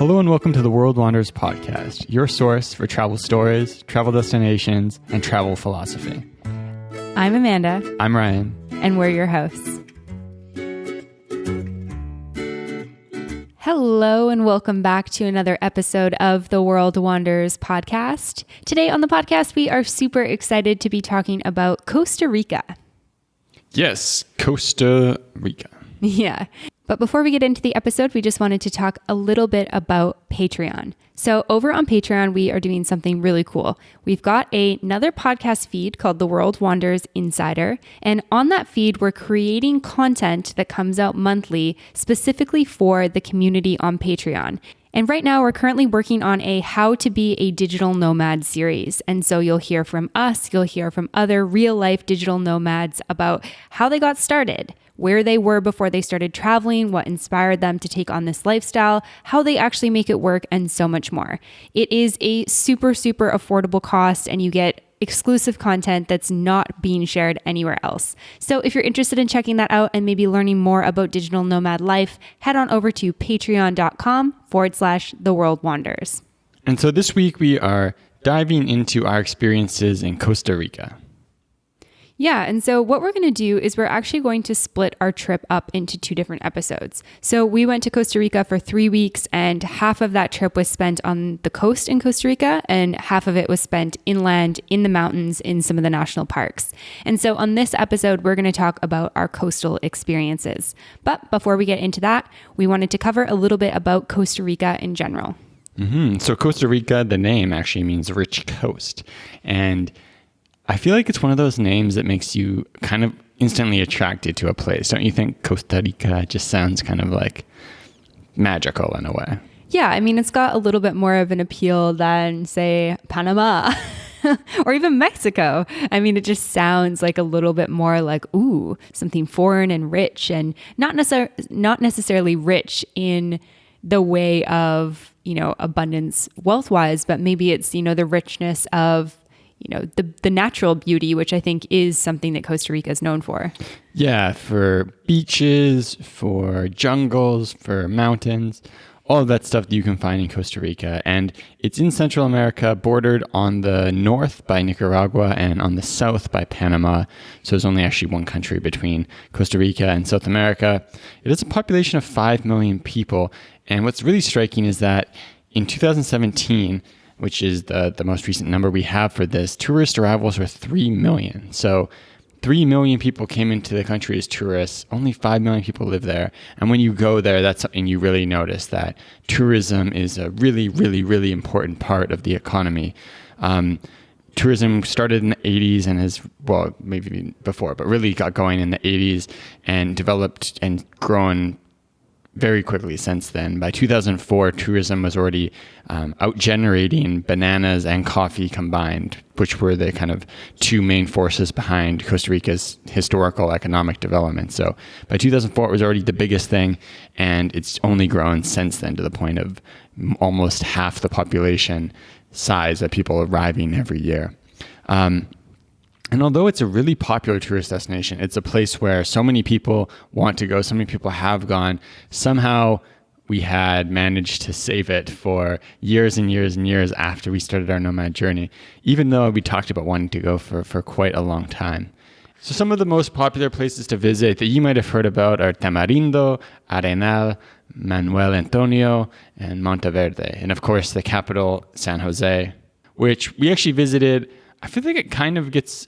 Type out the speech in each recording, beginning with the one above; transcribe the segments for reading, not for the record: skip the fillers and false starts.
Hello and welcome to the World Wanders podcast, your source for travel stories, travel destinations, and travel philosophy. I'm Amanda. I'm Ryan. And we're your hosts. Hello and welcome back to another episode of the World Wanders podcast. Today on the podcast, we are super excited to be talking about Costa Rica. Yes, Costa Rica. Yeah. But before we get into the episode, we just wanted to talk a little bit about Patreon. So over on Patreon, we are doing something really cool. We've got another podcast feed called The World Wanders Insider. And on that feed, we're creating content that comes out monthly specifically for the community on Patreon. And right now, we're currently working on a How to Be a Digital Nomad series. And so you'll hear from us, you'll hear from other real-life digital nomads about how they got started, where they were before they started traveling, what inspired them to take on this lifestyle, how they actually make it work, and so much more. It is a super, super affordable cost, and you get exclusive content that's not being shared anywhere else. So if you're interested in checking that out and maybe learning more about digital nomad life, head on over to patreon.com/The World Wanders. And so this week we are diving into our experiences in Costa Rica. Yeah, and so what we're going to do is we're actually going to split our trip up into two different episodes. So we went to Costa Rica for 3 weeks, and half of that trip was spent on the coast in Costa Rica, and half of it was spent inland in the mountains in some of the national parks. And so on this episode, we're going to talk about our coastal experiences. But before we get into that, we wanted to cover a little bit about Costa Rica in general. So Costa Rica, the name actually means rich coast. And I feel like it's one of those names that makes you kind of instantly attracted to a place. Don't you think Costa Rica just sounds kind of like magical in a way? Yeah, I mean, it's got a little bit more of an appeal than, say, Panama or even Mexico. I mean, it just sounds like a little bit more like, ooh, something foreign and rich, and not necessarily rich in the way of, abundance wealth-wise, but maybe it's, the richness of the natural beauty, which I think is something that Costa Rica is known for. Yeah, for beaches, for jungles, for mountains, all of that stuff that you can find in Costa Rica. And it's in Central America, bordered on the north by Nicaragua and on the south by Panama. So there's only actually one country between Costa Rica and South America. It has a population of 5 million people. And what's really striking is that in 2017, which is the most recent number we have for this, tourist arrivals were 3 million. So 3 million people came into the country as tourists. Only 5 million people live there. And when you go there, that's something you really notice, that tourism is a really, really, really important part of the economy. Tourism started in the 80s and has, well, maybe before, but really got going in the 80s and developed and grown very quickly since then. By 2004, tourism was already out-generating bananas and coffee combined, which were the kind of two main forces behind Costa Rica's historical economic development. So by 2004, it was already the biggest thing, and it's only grown since then to the point of almost half the population size of people arriving every year. And although it's a really popular tourist destination, it's a place where so many people want to go, so many people have gone. Somehow we had managed to save it for years and years and years after we started our nomad journey, even though we talked about wanting to go for quite a long time. So some of the most popular places to visit that you might have heard about are Tamarindo, Arenal, Manuel Antonio, and Monteverde. And of course, the capital, San Jose, which we actually visited. I feel like it kind of gets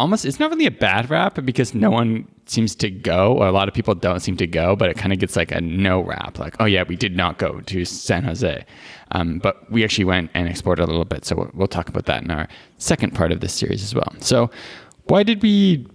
it's not really a bad rap because no one seems to go, or a lot of people don't seem to go, but it kind of gets like a no rap, like, oh yeah, we did not go to San Jose. But we actually went and explored a little bit. So we'll talk about that in our second part of this series as well. So why did we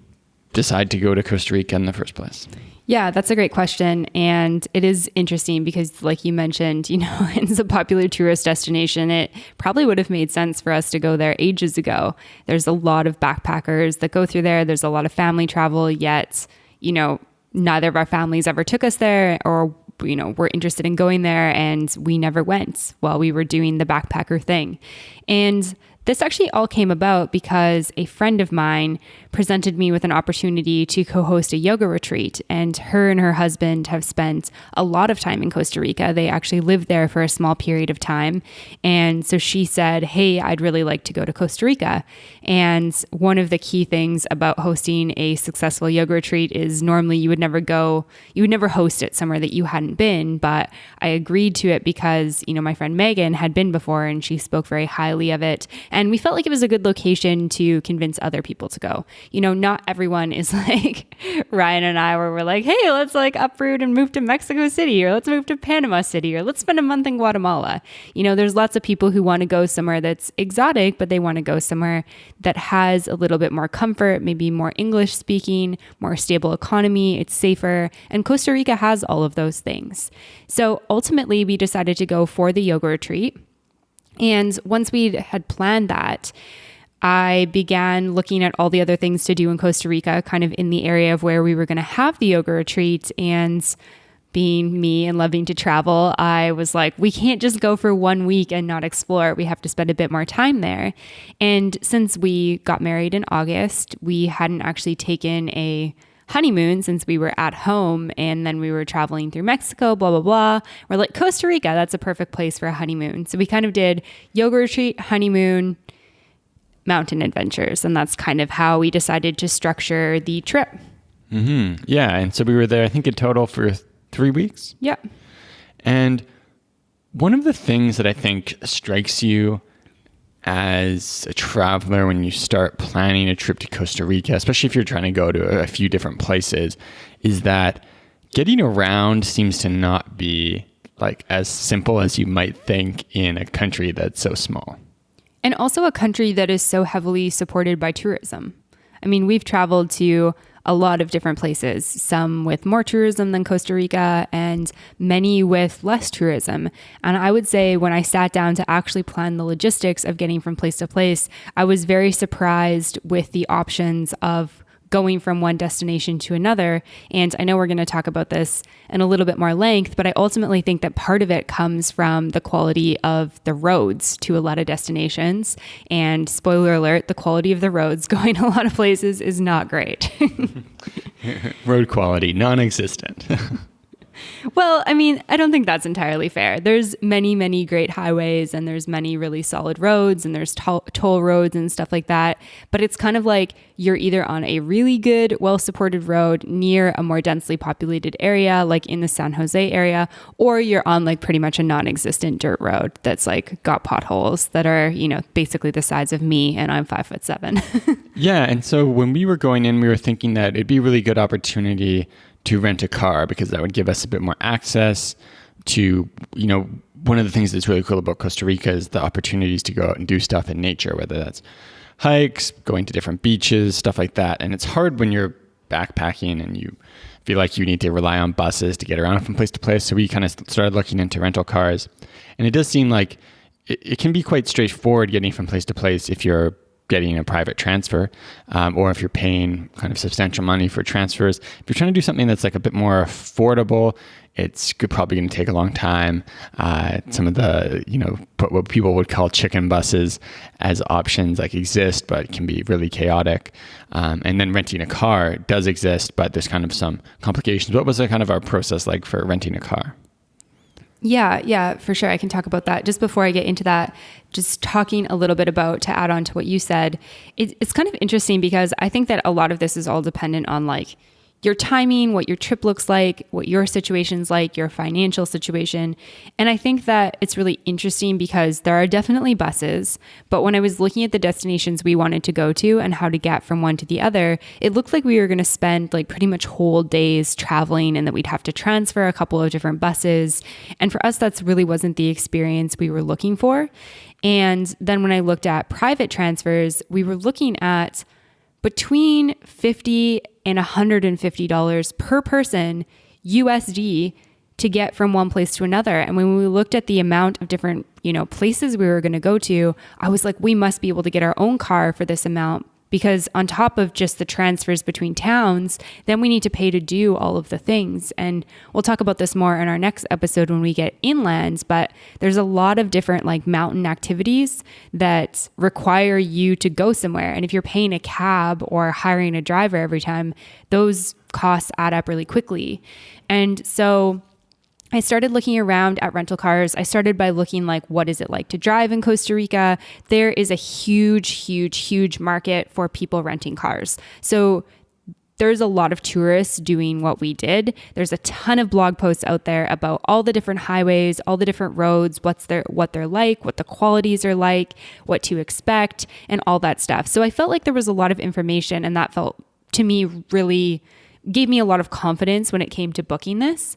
decide to go to Costa Rica in the first place? Yeah, that's a great question. And it is interesting because, like you mentioned, it's a popular tourist destination. It probably would have made sense for us to go there ages ago. There's a lot of backpackers that go through there. There's a lot of family travel, yet, neither of our families ever took us there, or, we're interested in going there, and we never went while we were doing the backpacker thing. And This actually all came about because a friend of mine presented me with an opportunity to co-host a yoga retreat, and her husband have spent a lot of time in Costa Rica. They actually lived there for a small period of time. And so she said, hey, I'd really like to go to Costa Rica. And one of the key things about hosting a successful yoga retreat is normally you would never host it somewhere that you hadn't been. But I agreed to it because, my friend Megan had been before and she spoke very highly of it. And we felt like it was a good location to convince other people to go. Not everyone is like Ryan and I, where we're like, hey, let's like uproot and move to Mexico City, or let's move to Panama City, or let's spend a month in Guatemala. There's lots of people who want to go somewhere that's exotic, but they want to go somewhere that has a little bit more comfort, maybe more English speaking, more stable economy, it's safer. And Costa Rica has all of those things. So ultimately, we decided to go for the yoga retreat. And once we had planned that, I began looking at all the other things to do in Costa Rica, kind of in the area of where we were going to have the yoga retreat. And being me and loving to travel, I was like, we can't just go for 1 week and not explore. We have to spend a bit more time there. And since we got married in August, we hadn't actually taken a honeymoon since we were at home, and then we were traveling through Mexico, blah, blah, blah. We're like, Costa Rica, that's a perfect place for a honeymoon. So we kind of did yoga retreat, honeymoon, mountain adventures. And that's kind of how we decided to structure the trip. Mm-hmm. Yeah. And so we were there, I think in total for 3 weeks. Yeah. And one of the things that I think strikes you as a traveler when you start planning a trip to Costa Rica, especially if you're trying to go to a few different places, is that getting around seems to not be like as simple as you might think in a country that's so small. And also a country that is so heavily supported by tourism. I mean, we've traveled to a lot of different places, some with more tourism than Costa Rica and many with less tourism. And I would say when I sat down to actually plan the logistics of getting from place to place, I was very surprised with the options of going from one destination to another. And I know we're going to talk about this in a little bit more length, but I ultimately think that part of it comes from the quality of the roads to a lot of destinations. And spoiler alert, the quality of the roads going a lot of places is not great. Road quality, non-existent. Well, I mean, I don't think that's entirely fair. There's many, many great highways, and there's many really solid roads, and there's toll roads and stuff like that. But it's kind of like you're either on a really good, well-supported road near a more densely populated area, like in the San Jose area, or you're on like pretty much a non-existent dirt road that's like got potholes that are, basically the size of me, and I'm 5'7". Yeah. And so when we were going in, we were thinking that it'd be a really good opportunity to rent a car because that would give us a bit more access to, one of the things that's really cool about Costa Rica is the opportunities to go out and do stuff in nature, whether that's hikes, going to different beaches, stuff like that. And it's hard when you're backpacking and you feel like you need to rely on buses to get around from place to place. So we kind of started looking into rental cars. And it does seem like it can be quite straightforward getting from place to place if you're getting a private transfer, or if you're paying kind of substantial money for transfers. If you're trying to do something that's like a bit more affordable, it's probably going to take a long time. Some of the, what people would call chicken buses as options like exist, but it can be really chaotic. And then renting a car does exist, but there's kind of some complications. What was kind of our process like for renting a car? Yeah, for sure. I can talk about that. Just before I get into that, just talking a little bit about, to add on to what you said, it's kind of interesting because I think that a lot of this is all dependent on like your timing, what your trip looks like, what your situation's like, your financial situation. And I think that it's really interesting because there are definitely buses, but when I was looking at the destinations we wanted to go to and how to get from one to the other, it looked like we were going to spend like pretty much whole days traveling and that we'd have to transfer a couple of different buses. And for us, that's really wasn't the experience we were looking for. And then when I looked at private transfers, we were looking at between $50 and $150 per person USD to get from one place to another. And when we looked at the amount of different, places we were going to go to, I was like, we must be able to get our own car for this amount because on top of just the transfers between towns, then we need to pay to do all of the things. And we'll talk about this more in our next episode when we get inland, but there's a lot of different like mountain activities that require you to go somewhere. And if you're paying a cab or hiring a driver every time, those costs add up really quickly. And so I started looking around at rental cars. I started by looking like, what is it like to drive in Costa Rica? There is a huge market for people renting cars. So there's a lot of tourists doing what we did. There's a ton of blog posts out there about all the different highways, all the different roads, what they're like, what the qualities are like, what to expect, and all that stuff. So I felt like there was a lot of information, and that felt to me really gave me a lot of confidence when it came to booking this.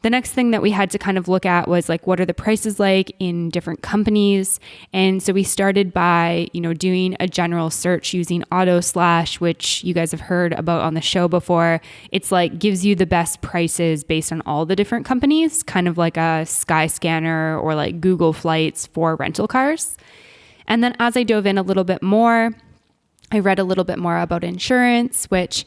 The next thing that we had to kind of look at was like, what are the prices like in different companies? And so we started by, doing a general search using AutoSlash, which you guys have heard about on the show before. It's like gives you the best prices based on all the different companies, kind of like a Skyscanner or like Google Flights for rental cars. And then as I dove in a little bit more, I read a little bit more about insurance, which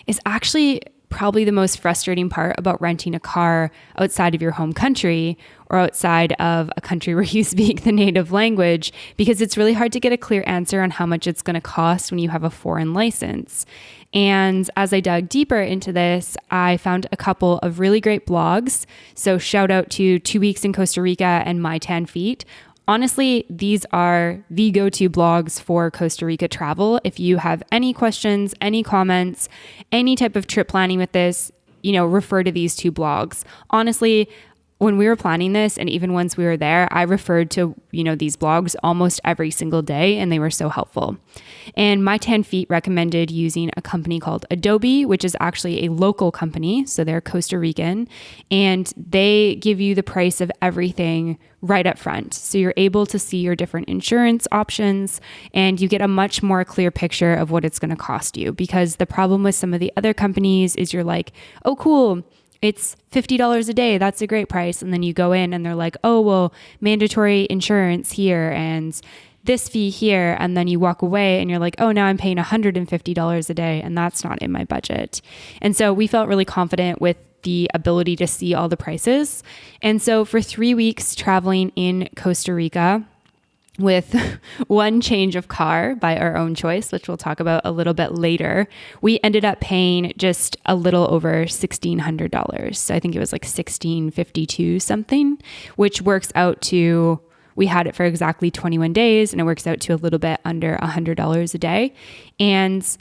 is actually probably the most frustrating part about renting a car outside of your home country or outside of a country where you speak the native language, because it's really hard to get a clear answer on how much it's going to cost when you have a foreign license. And as I dug deeper into this, I found a couple of really great blogs. So shout out to 2 Weeks in Costa Rica and My Tan Feet. Honestly, these are the go-to blogs for Costa Rica travel. If you have any questions, any comments, any type of trip planning with this, refer to these two blogs. Honestly, when we were planning this, and even once we were there, I referred to, these blogs almost every single day, and they were so helpful. And My 10 Feet recommended using a company called Adobe, which is actually a local company. So they're Costa Rican, and they give you the price of everything right up front. So you're able to see your different insurance options, and you get a much more clear picture of what it's going to cost you. Because the problem with some of the other companies is you're like, oh, cool, it's $50 a day. That's a great price. And then you go in and they're like, oh, well, mandatory insurance here and this fee here. And then you walk away and you're like, oh, now I'm paying $150 a day. And that's not in my budget. And so we felt really confident with the ability to see all the prices. And so for 3 weeks traveling in Costa Rica, with one change of car by our own choice, which we'll talk about a little bit later, we ended up paying just a little over $1,600. So I think it was like $1,652 something, which works out to, we had it for exactly 21 days, and it works out to a little bit under $100 a day. And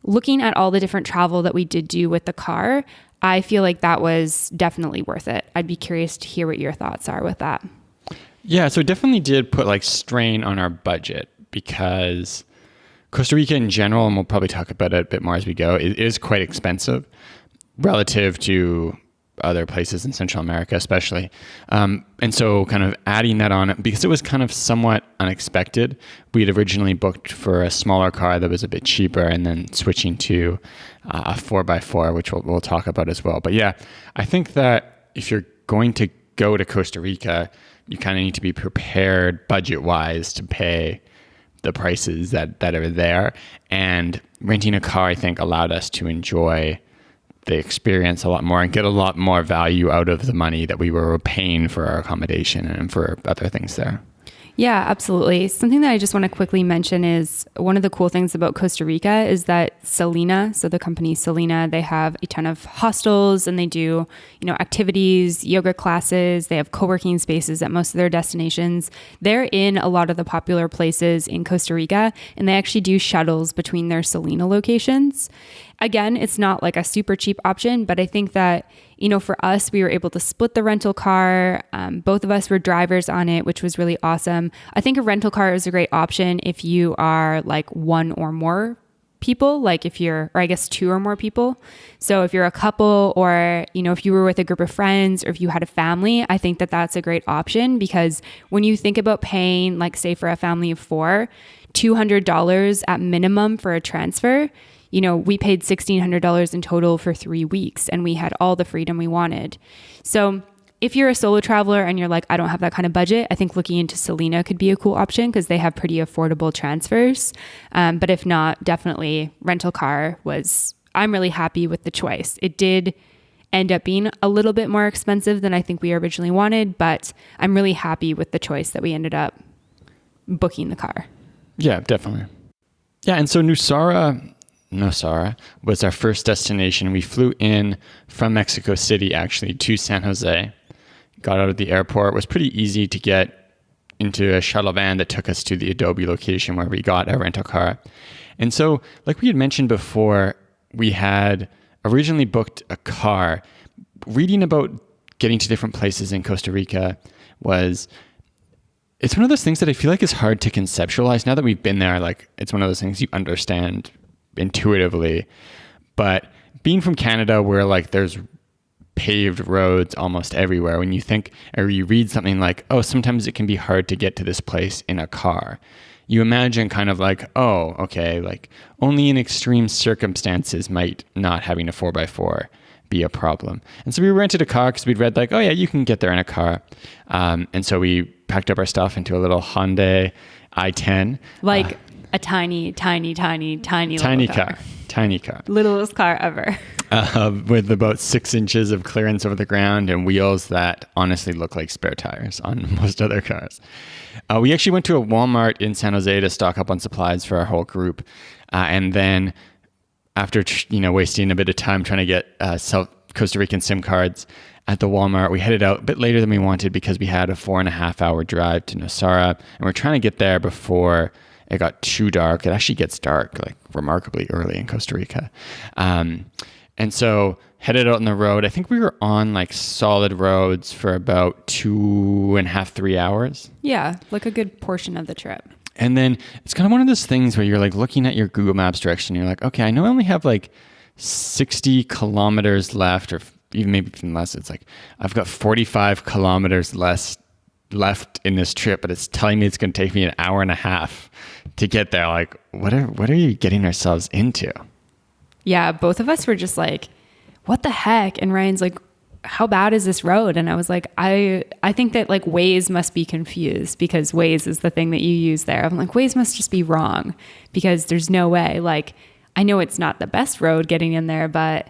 looking at all the different travel that we did do with the car, I feel like that was definitely worth it. I'd be curious to hear what your thoughts are with that. Yeah, so it definitely did put like strain on our budget, because Costa Rica in general, and we'll probably talk about it a bit more as we go, it is quite expensive relative to other places in Central America, especially. And so kind of adding that on, because it was kind of somewhat unexpected, we'd originally booked for a smaller car that was a bit cheaper, and then switching to a 4x4, which we'll talk about as well. But yeah, I think that if you're going to go to Costa Rica, you kind of need to be prepared budget-wise to pay the prices that are there. And renting a car, I think, allowed us to enjoy the experience a lot more and get a lot more value out of the money that we were paying for our accommodation and for other things there. Yeah, absolutely. Something that I just want to quickly mention is one of the cool things about Costa Rica is that Selena, so the company Selena, they have a ton of hostels, and they do, activities, yoga classes. They have co-working spaces at most of their destinations. They're in a lot of the popular places in Costa Rica, and they actually do shuttles between their Selena locations. Again, it's not like a super cheap option, but I think that, for us, we were able to split the rental car. Both of us were drivers on it, which was really awesome. I think a rental car is a great option if you are like one or more people, or I guess two or more people. So if you're a couple, or, if you were with a group of friends, or if you had a family, I think that that's a great option, because when you think about paying, like say for a family of 4, $200 at minimum for a transfer, we paid $1,600 in total for 3 weeks, and we had all the freedom we wanted. So if you're a solo traveler and you're like, I don't have that kind of budget, I think looking into Selena could be a cool option because they have pretty affordable transfers. But if not, definitely rental car I'm really happy with the choice. It did end up being a little bit more expensive than I think we originally wanted, but I'm really happy with the choice that we ended up booking the car. Yeah, definitely. Yeah, and so Nosara was our first destination. We flew in from Mexico City, actually, to San Jose. Got out of the airport. It was pretty easy to get into a shuttle van that took us to the Adobe location where we got a rental car. And so, like we had mentioned before, we had originally booked a car. Reading about getting to different places in Costa Rica it's one of those things that I feel like is hard to conceptualize. Now that we've been there, like it's one of those things you understand intuitively. But being from Canada, where like there's paved roads almost everywhere, when you think or you read something like, oh, sometimes it can be hard to get to this place in a car, you imagine kind of like, oh, okay, like only in extreme circumstances might not having a 4x4 be a problem. And so we rented a car because we'd read like, oh yeah, you can get there in a car. And so we packed up our stuff into a little Hyundai i10. Like a tiny car. Tiny car. Littlest car ever. With about 6 inches of clearance over the ground and wheels that honestly look like spare tires on most other cars. We actually went to a Walmart in San Jose to stock up on supplies for our whole group. And then after wasting a bit of time trying to get Costa Rican SIM cards at the Walmart, we headed out a bit later than we wanted because we had a 4.5-hour drive to Nosara. And we're trying to get there before it got too dark. It actually gets dark like remarkably early in Costa Rica. And so headed out on the road. I think we were on like solid roads for about 2.5, 3 hours. Yeah, like a good portion of the trip. And then it's kind of one of those things where you're like looking at your Google Maps direction. You're like, okay, I know I only have like 60 kilometers left, or even maybe even less. It's like, I've got 45 kilometers left in this trip, but it's telling me it's going to take me an hour and a half to get there. Like, what are you getting ourselves into? Yeah, both of us were just like, what the heck? And Ryan's like, how bad is this road? And I was like, I think that like Waze must be confused because Waze is the thing that you use there. I'm like, Waze must just be wrong because there's no way. Like, I know it's not the best road getting in there, but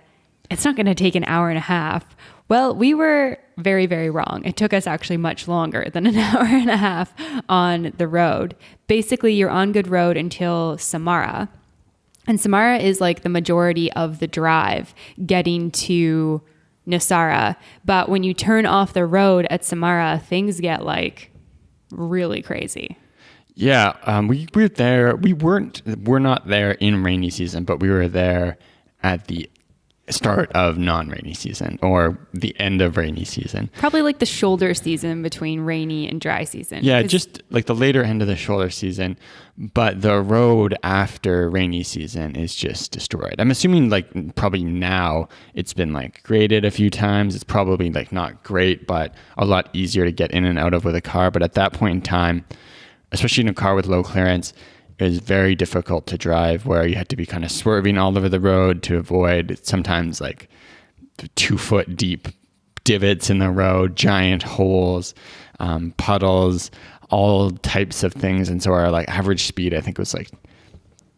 it's not going to take an hour and a half. Well, we were very, very wrong. It took us actually much longer than an hour and a half on the road. Basically, you're on good road until Samara. And Samara is like the majority of the drive getting to Nosara. But when you turn off the road at Samara, things get like really crazy. Yeah, we were there. We're not there in rainy season, but we were there at the start of non-rainy season or the end of rainy season. Probably like the shoulder season between rainy and dry season. Yeah, just like the later end of the shoulder season. But the road after rainy season is just destroyed. I'm assuming like probably now it's been like graded a few times. It's probably like not great, but a lot easier to get in and out of with a car. But at that point in time, especially in a car with low clearance, it was very difficult to drive, where you had to be kind of swerving all over the road to avoid sometimes like 2-foot deep divots in the road, giant holes, puddles, all types of things. And so our like average speed, I think, was like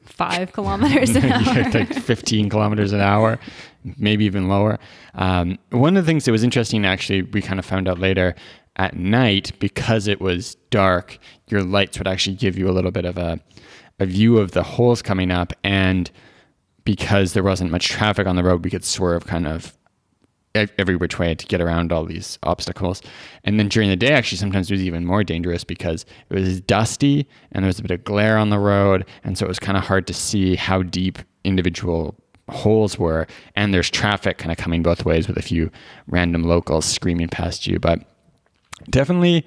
5 kilometers an hour. Like 15 kilometers an hour, maybe even lower. One of the things that was interesting, actually, we kind of found out later, at night, because it was dark, your lights would actually give you a little bit of a view of the holes coming up. And because there wasn't much traffic on the road, we could swerve kind of every which way to get around all these obstacles. And then during the day, actually, sometimes it was even more dangerous because it was dusty and there was a bit of glare on the road. And so it was kind of hard to see how deep individual holes were. And there's traffic kind of coming both ways with a few random locals screaming past you. But definitely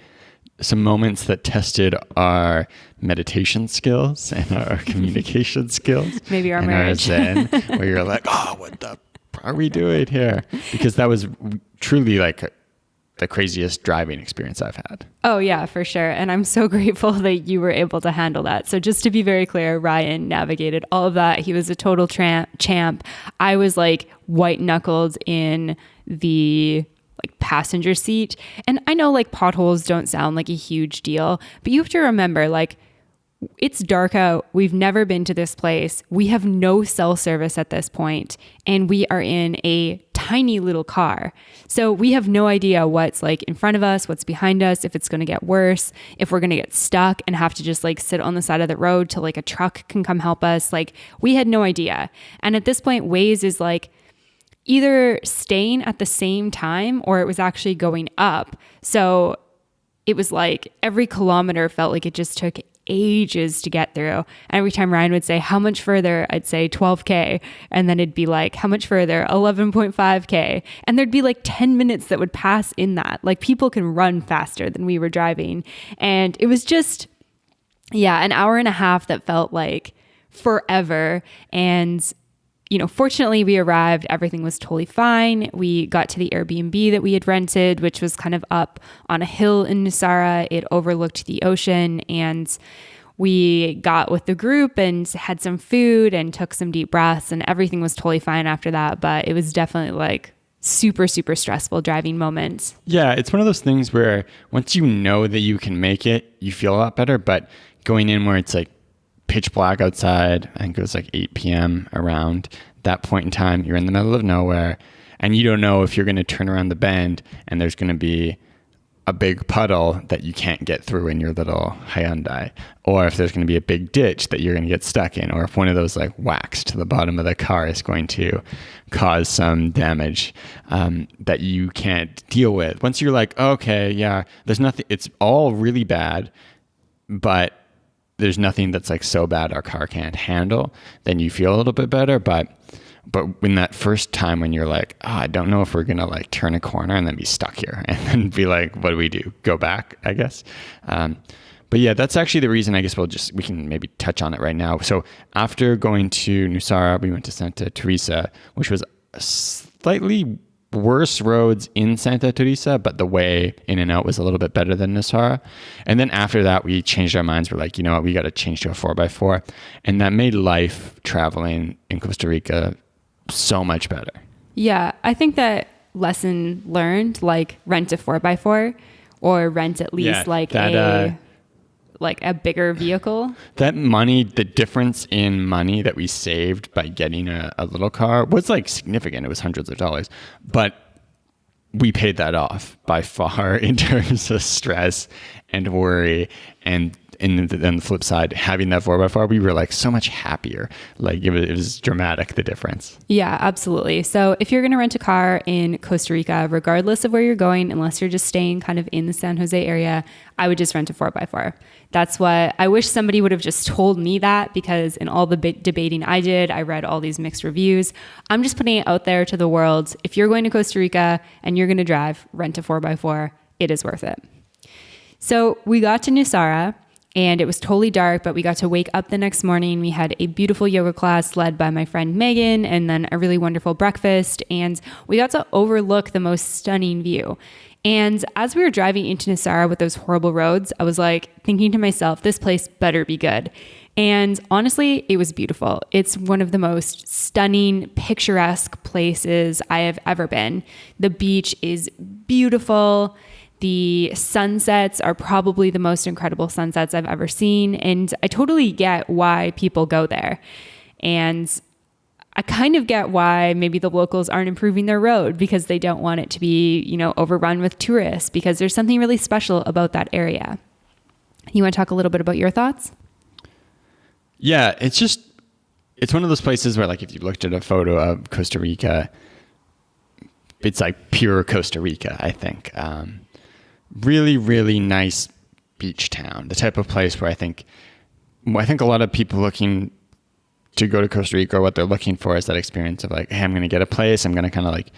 some moments that tested our meditation skills and our communication skills. Maybe our and marriage. Our Zen, where you're like, oh, what the are we doing here? Because that was truly like the craziest driving experience I've had. Oh yeah, for sure. And I'm so grateful that you were able to handle that. So just to be very clear, Ryan navigated all of that. He was a total champ. I was like white knuckled in the like passenger seat. And I know like potholes don't sound like a huge deal, but you have to remember like it's dark out. We've never been to this place. We have no cell service at this point, and we are in a tiny little car. So we have no idea what's like in front of us, what's behind us, if it's going to get worse, if we're going to get stuck and have to just like sit on the side of the road till like a truck can come help us. Like we had no idea. And at this point, Waze is like either staying at the same time or it was actually going up. So it was like every kilometer felt like it just took ages to get through. And every time Ryan would say, how much further? I'd say 12K. And then it'd be like, how much further? 11.5K. And there'd be like 10 minutes that would pass in that. Like people can run faster than we were driving. And it was just, yeah, an hour and a half that felt like forever. And fortunately we arrived, everything was totally fine. We got to the Airbnb that we had rented, which was kind of up on a hill in Nosara. It overlooked the ocean, and we got with the group and had some food and took some deep breaths, and everything was totally fine after that. But it was definitely like super, super stressful driving moments. Yeah, it's one of those things where once you know that you can make it, you feel a lot better. But going in where it's like pitch black outside, I think it was like 8 p.m. around that point in time, you're in the middle of nowhere and you don't know if you're going to turn around the bend and there's going to be a big puddle that you can't get through in your little Hyundai, or if there's going to be a big ditch that you're going to get stuck in, or if one of those like whacks to the bottom of the car is going to cause some damage that you can't deal with. Once you're like, okay, yeah, there's nothing, it's all really bad, but there's nothing that's like so bad our car can't handle, then you feel a little bit better. But when that first time when you're like, I don't know if we're going to like turn a corner and then be stuck here and then be like, what do we do? Go back, I guess. But yeah, that's actually the reason. I guess we can maybe touch on it right now. So after going to Nosara, we went to Santa Teresa, which was slightly worse roads in Santa Teresa, but the way in and out was a little bit better than Nosara. And then after that, we changed our minds. We're like, you know what, we got to change to a 4x4. And that made life traveling in Costa Rica so much better. Yeah, I think that lesson learned, like rent a 4x4 or rent at least like a bigger vehicle. That money, the difference in money that we saved by getting a little car was like significant. It was hundreds of dollars, but we paid that off by far in terms of stress and worry. And then the flip side, having that 4x4, we were like so much happier. Like it was dramatic, the difference. Yeah, absolutely. So if you're going to rent a car in Costa Rica, regardless of where you're going, unless you're just staying kind of in the San Jose area, I would just rent a 4x4. That's what I wish somebody would have just told me that, because in all the debating I did, I read all these mixed reviews. I'm just putting it out there to the world. If you're going to Costa Rica and you're going to drive, rent a 4x4. It is worth it. So we got to Nosara, and it was totally dark, but we got to wake up the next morning. We had a beautiful yoga class led by my friend Megan, and then a really wonderful breakfast. And we got to overlook the most stunning view. And as we were driving into Nosara with those horrible roads, I was like thinking to myself, this place better be good. And honestly, it was beautiful. It's one of the most stunning, picturesque places I have ever been. The beach is beautiful. The sunsets are probably the most incredible sunsets I've ever seen. And I totally get why people go there. And I kind of get why maybe the locals aren't improving their road, because they don't want it to be, overrun with tourists, because there's something really special about that area. You want to talk a little bit about your thoughts? Yeah, it's one of those places where, like, if you looked at a photo of Costa Rica, it's like pure Costa Rica, I think. Really, really nice beach town. The type of place where I think a lot of people looking to go to Costa Rica, what they're looking for is that experience of like, hey, I'm going to get a place. I'm going to kind of like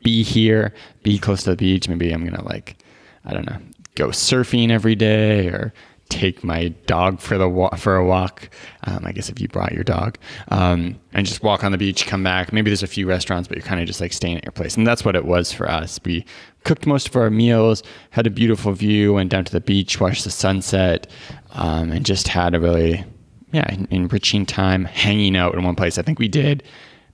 be here, be close to the beach. Maybe I'm going to like, I don't know, go surfing every day, or take my dog for a walk. I guess if you brought your dog, and just walk on the beach, come back. Maybe there's a few restaurants, but you're kind of just like staying at your place. And that's what it was for us. We cooked most of our meals, had a beautiful view, went down to the beach, watched the sunset, and just had a really, enriching time hanging out in one place. I think we did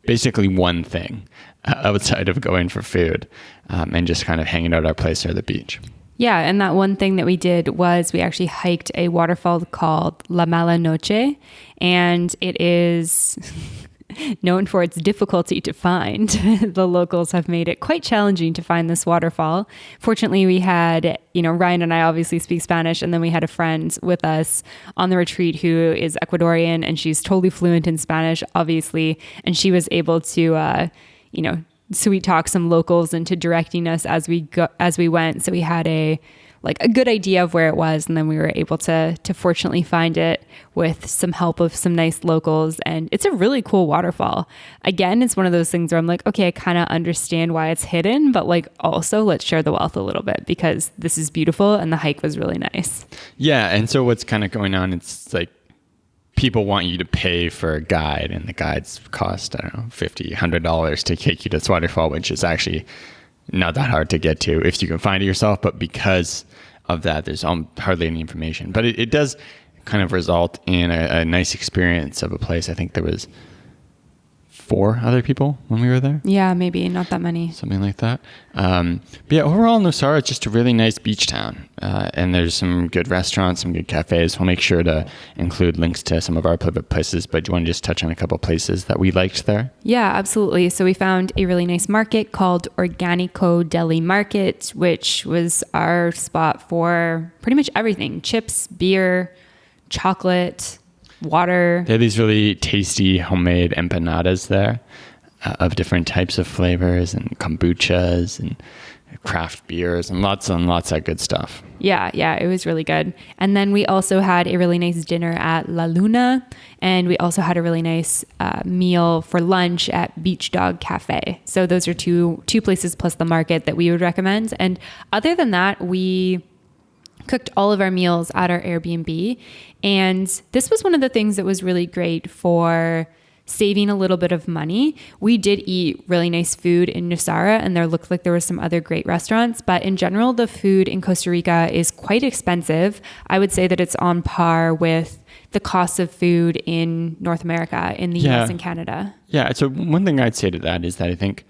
basically one thing outside of going for food and just kind of hanging out at our place near the beach. Yeah, and that one thing that we did was we actually hiked a waterfall called La Mala Noche, and it is known for its difficulty to find. The locals have made it quite challenging to find this waterfall. Fortunately, we had, Ryan and I obviously speak Spanish, and then we had a friend with us on the retreat who is Ecuadorian, and she's totally fluent in Spanish, obviously, and she was able to, sweet talk some locals into directing us as we went. So we had a good idea of where it was, and then we were able to fortunately find it with some help of some nice locals. And it's a really cool waterfall. Again, it's one of those things where I'm like, okay, I kind of understand why it's hidden, but also let's share the wealth a little bit, because this is beautiful and the hike was really nice. Yeah, and so what's kind of going on, it's like people want you to pay for a guide, and the guides cost, I don't know, $50, $100 to take you to this waterfall, which is actually not that hard to get to if you can find it yourself. But because of that, there's hardly any information. But it does kind of result in a nice experience of a place. I think there was 4 other people when we were there. Yeah, maybe not that many. Something like that. But yeah, overall, Nosara is just a really nice beach town. And there's some good restaurants, some good cafes. We'll make sure to include links to some of our favorite places. But do you want to just touch on a couple places that we liked there? Yeah, absolutely. So we found a really nice market called Organico Deli Market, which was our spot for pretty much everything: chips, beer, chocolate, water. They have these really tasty homemade empanadas there of different types of flavors, and kombuchas and craft beers and lots of good stuff. Yeah, it was really good. And then we also had a really nice dinner at La Luna, and we also had a really nice meal for lunch at Beach Dog Cafe. So those are two places plus the market that we would recommend. And other than that, we cooked all of our meals at our Airbnb. And this was one of the things that was really great for saving a little bit of money. We did eat really nice food in Nosara, and there looked like there were some other great restaurants. But in general, the food in Costa Rica is quite expensive. I would say that it's on par with the cost of food in North America, in the US and Canada. Yeah. So one thing I'd say to that is that I think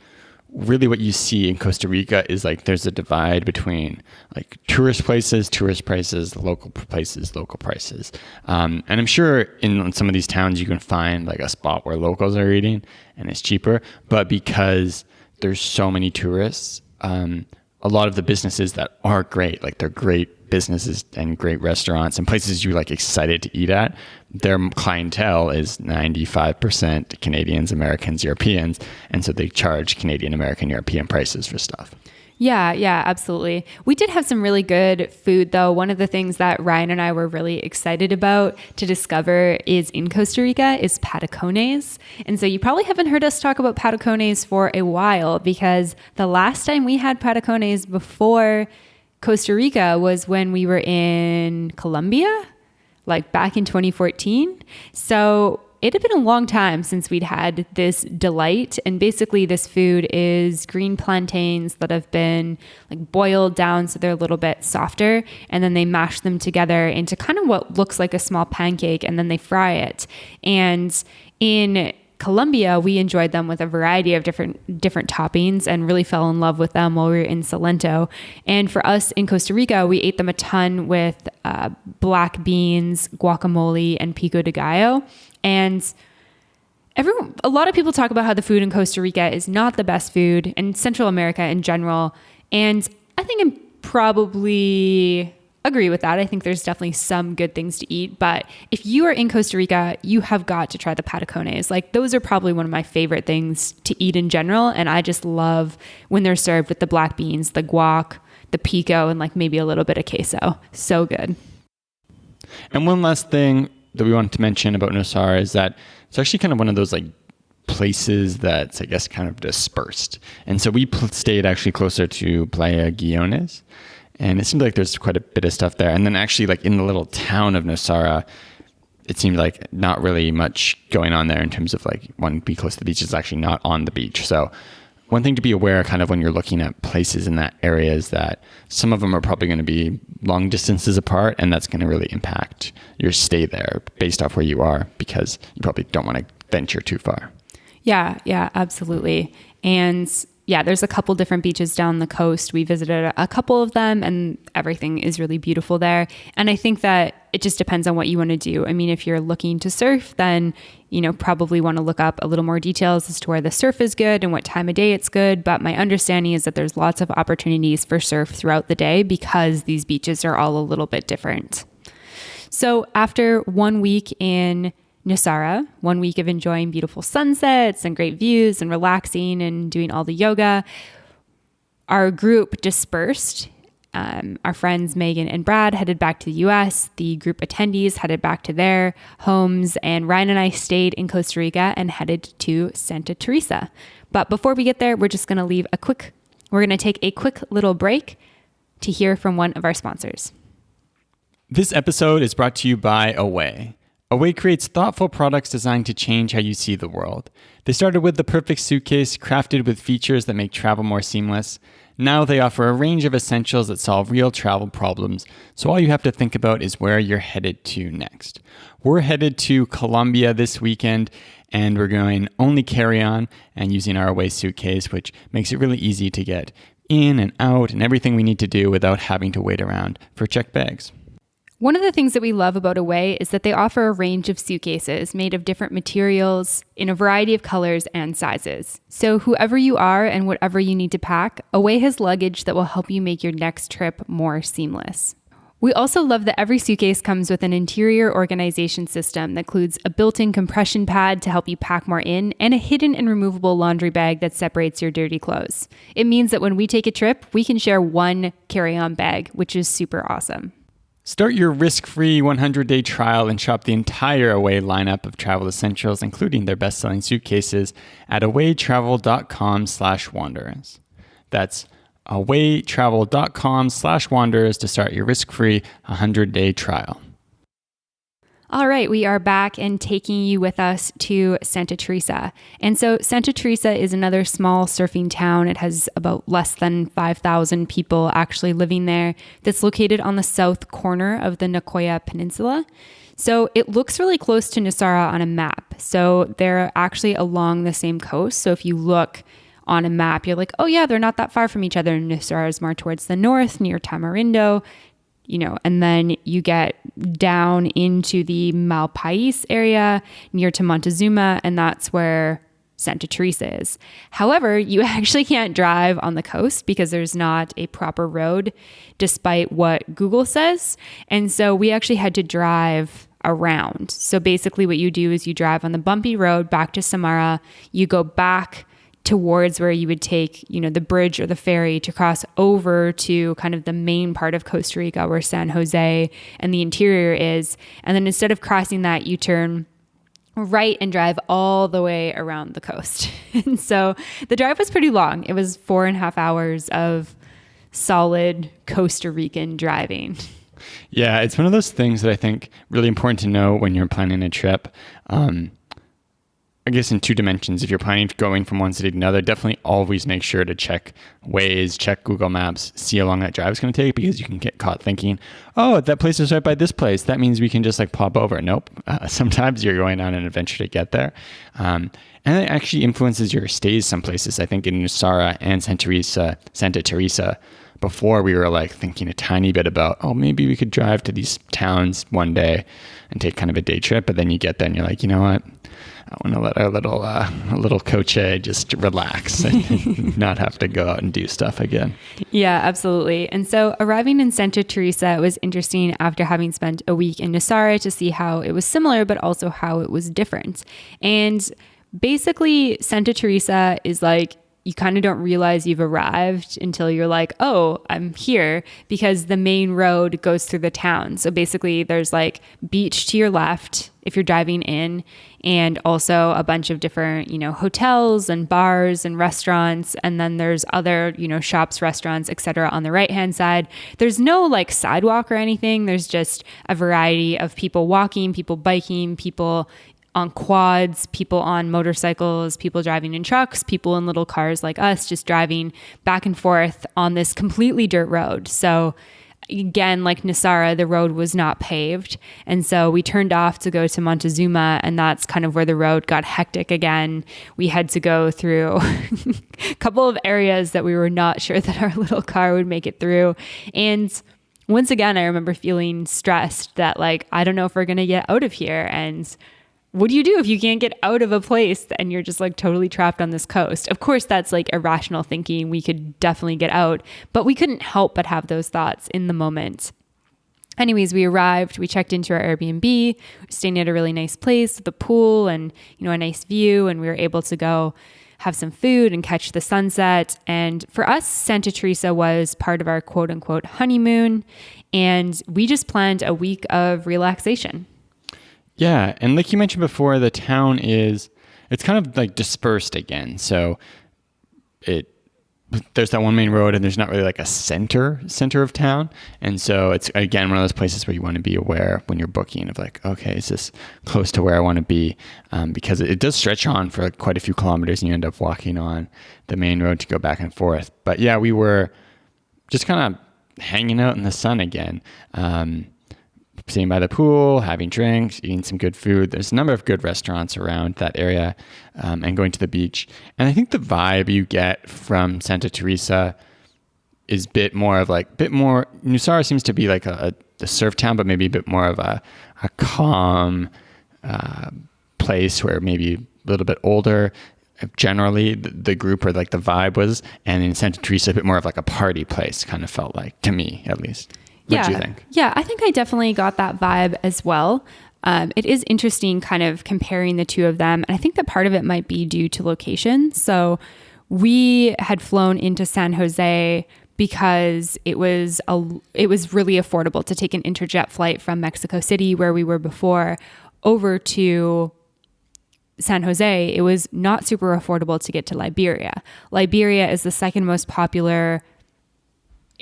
really what you see in Costa Rica is there's a divide between tourist prices, local places, local prices. And I'm sure in some of these towns you can find a spot where locals are eating and it's cheaper. But because there's so many tourists, a lot of the businesses that are great, they're great businesses and great restaurants and places you excited to eat at, their clientele is 95% Canadians, Americans, Europeans. And so they charge Canadian, American, European prices for stuff. Yeah, absolutely. We did have some really good food, though. One of the things that Ryan and I were really excited about to discover is in Costa Rica is patacones. And so you probably haven't heard us talk about patacones for a while, because the last time we had patacones before Costa Rica was when we were in Colombia, back in 2014. So it had been a long time since we'd had this delight. And basically this food is green plantains that have been boiled down so they're a little bit softer. And then they mash them together into kind of what looks like a small pancake, and then they fry it. And in Colombia, we enjoyed them with a variety of different toppings and really fell in love with them while we were in Salento. And for us in Costa Rica, we ate them a ton with black beans, guacamole, and pico de gallo. And a lot of people talk about how the food in Costa Rica is not the best food, and Central America in general. And I think I'm probably agree with that. I think there's definitely some good things to eat, but if you are in Costa Rica, you have got to try the patacones. Those are probably one of my favorite things to eat in general. And I just love when they're served with the black beans, the guac, the pico, and maybe a little bit of queso. So good. And one last thing that we wanted to mention about Nosara is that it's actually kind of one of those places that's, I guess, kind of dispersed. And so we stayed actually closer to Playa Guiones. And it seemed like there's quite a bit of stuff there. And then actually in the little town of Nosara, it seemed like not really much going on there in terms of wanting to be close to the beach. Is actually not on the beach. So one thing to be aware kind of when you're looking at places in that area is that some of them are probably going to be long distances apart, and that's going to really impact your stay there based off where you are, because you probably don't want to venture too far. Yeah, absolutely. And yeah, there's a couple different beaches down the coast. We visited a couple of them and everything is really beautiful there. And I think that it just depends on what you want to do. I mean, if you're looking to surf, then, probably want to look up a little more details as to where the surf is good and what time of day it's good. But my understanding is that there's lots of opportunities for surf throughout the day because these beaches are all a little bit different. So after 1 week in Nosara, 1 week of enjoying beautiful sunsets and great views and relaxing and doing all the yoga, our group dispersed. Our friends Megan and Brad headed back to the US. The group attendees headed back to their homes, and Ryan and I stayed in Costa Rica and headed to Santa Teresa. But before we get there, we're going to take a quick little break to hear from one of our sponsors. This episode is brought to you by Away. Away creates thoughtful products designed to change how you see the world. They started with the perfect suitcase, crafted with features that make travel more seamless. Now they offer a range of essentials that solve real travel problems, so all you have to think about is where you're headed to next. We're headed to Colombia this weekend, and we're going only carry-on and using our Away suitcase, which makes it really easy to get in and out and everything we need to do without having to wait around for checked bags. One of the things that we love about Away is that they offer a range of suitcases made of different materials in a variety of colors and sizes. So whoever you are and whatever you need to pack, Away has luggage that will help you make your next trip more seamless. We also love that every suitcase comes with an interior organization system that includes a built-in compression pad to help you pack more in and a hidden and removable laundry bag that separates your dirty clothes. It means that when we take a trip, we can share one carry-on bag, which is super awesome. Start your risk-free 100-day trial and shop the entire Away lineup of travel essentials, including their best-selling suitcases, at awaytravel.com/wanderers. That's awaytravel.com/wanderers to start your risk-free 100-day trial. All right, we are back and taking you with us to Santa Teresa. And so Santa Teresa is another small surfing town. It has about less than 5,000 people actually living there. That's located on the south corner of the Nicoya Peninsula. So it looks really close to Nosara on a map. So they're actually along the same coast. So if you look on a map, you're like, oh yeah, they're not that far from each other. Nosara is more towards the north, near Tamarindo. And then you get down into the Malpais area near to Montezuma, and that's where Santa Teresa is. However, you actually can't drive on the coast because there's not a proper road, despite what Google says. And so we actually had to drive around. So basically what you do is you drive on the bumpy road back to Samara, you go back towards where you would take, the bridge or the ferry to cross over to kind of the main part of Costa Rica where San Jose and the interior is. And then instead of crossing that, you turn right and drive all the way around the coast. And so the drive was pretty long. It was 4.5 hours of solid Costa Rican driving. Yeah, it's one of those things that I think really important to know when you're planning a trip. I guess in two dimensions, if you're planning going from one city to another, definitely always make sure to check Waze, check Google Maps, see how long that drive is going to take, because you can get caught thinking, oh, that place is right by this place. That means we can just pop over. Nope. Sometimes you're going on an adventure to get there. And it actually influences your stays some places. I think in Nosara and Santa Teresa, before we were thinking a tiny bit about, oh, maybe we could drive to these towns one day and take kind of a day trip. But then you get there and you're like, you know what? I want to let our little coche just relax and not have to go out and do stuff again. Yeah, absolutely. And so arriving in Santa Teresa was interesting after having spent a week in Nosara to see how it was similar, but also how it was different. And basically, Santa Teresa is you kind of don't realize you've arrived until you're like, oh, I'm here, because the main road goes through the town. So basically there's beach to your left if you're driving in, and also a bunch of different, hotels and bars and restaurants. And then there's other, shops, restaurants, etc. on the right-hand side. There's no sidewalk or anything. There's just a variety of people walking, people biking, people on quads, people on motorcycles, people driving in trucks, people in little cars like us, just driving back and forth on this completely dirt road. So again, like Nosara, the road was not paved. And so we turned off to go to Montezuma, and that's kind of where the road got hectic again. We had to go through a couple of areas that we were not sure that our little car would make it through. And once again, I remember feeling stressed that like, I don't know if we're going to get out of here. And what do you do if you can't get out of a place and you're just like totally trapped on this coast? Of course, that's like irrational thinking. We could definitely get out, but we couldn't help but have those thoughts in the moment. Anyways, we arrived, we checked into our Airbnb, we were staying at a really nice place with a pool and, you know, a nice view. And we were able to go have some food and catch the sunset. And for us, Santa Teresa was part of our quote unquote honeymoon. And we just planned a week of relaxation. Yeah, and like you mentioned before, the town it's kind of like dispersed again. So there's that one main road, and there's not really like a center of town. And so it's again one of those places where you want to be aware when you're booking of like, okay, is this close to where I want to be? Because it does stretch on for like quite a few kilometers, and you end up walking on the main road to go back and forth. But yeah, we were just kind of hanging out in the sun again. Sitting by the pool, having drinks, eating some good food. There's a number of good restaurants around that area, and going to the beach. And I think the vibe you get from Santa Teresa is Nosara seems to be like a surf town, but maybe a bit more of a calm place where maybe a little bit older. Generally, the group or like the vibe was, and in Santa Teresa, a bit more of like a party place, kind of felt like, to me at least. What do you think? Yeah, I think I definitely got that vibe as well. It is interesting kind of comparing the two of them. And I think that part of it might be due to location. So we had flown into San Jose because it was really affordable to take an interjet flight from Mexico City, where we were before, over to San Jose. It was not super affordable to get to Liberia. Liberia is the second most popular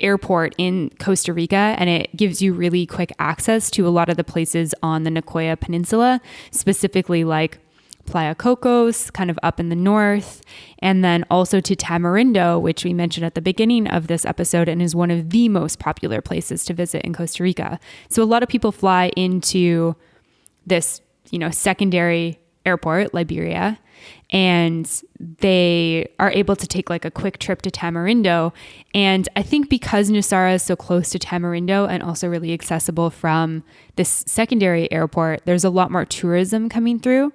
airport in Costa Rica, and it gives you really quick access to a lot of the places on the Nicoya Peninsula, specifically like Playa Cocos, kind of up in the north, and then also to Tamarindo, which we mentioned at the beginning of this episode and is one of the most popular places to visit in Costa Rica. So a lot of people fly into this, you know, secondary airport, Liberia, and they are able to take like a quick trip to Tamarindo. And I think because Nosara is so close to Tamarindo and also really accessible from this secondary airport, there's a lot more tourism coming through.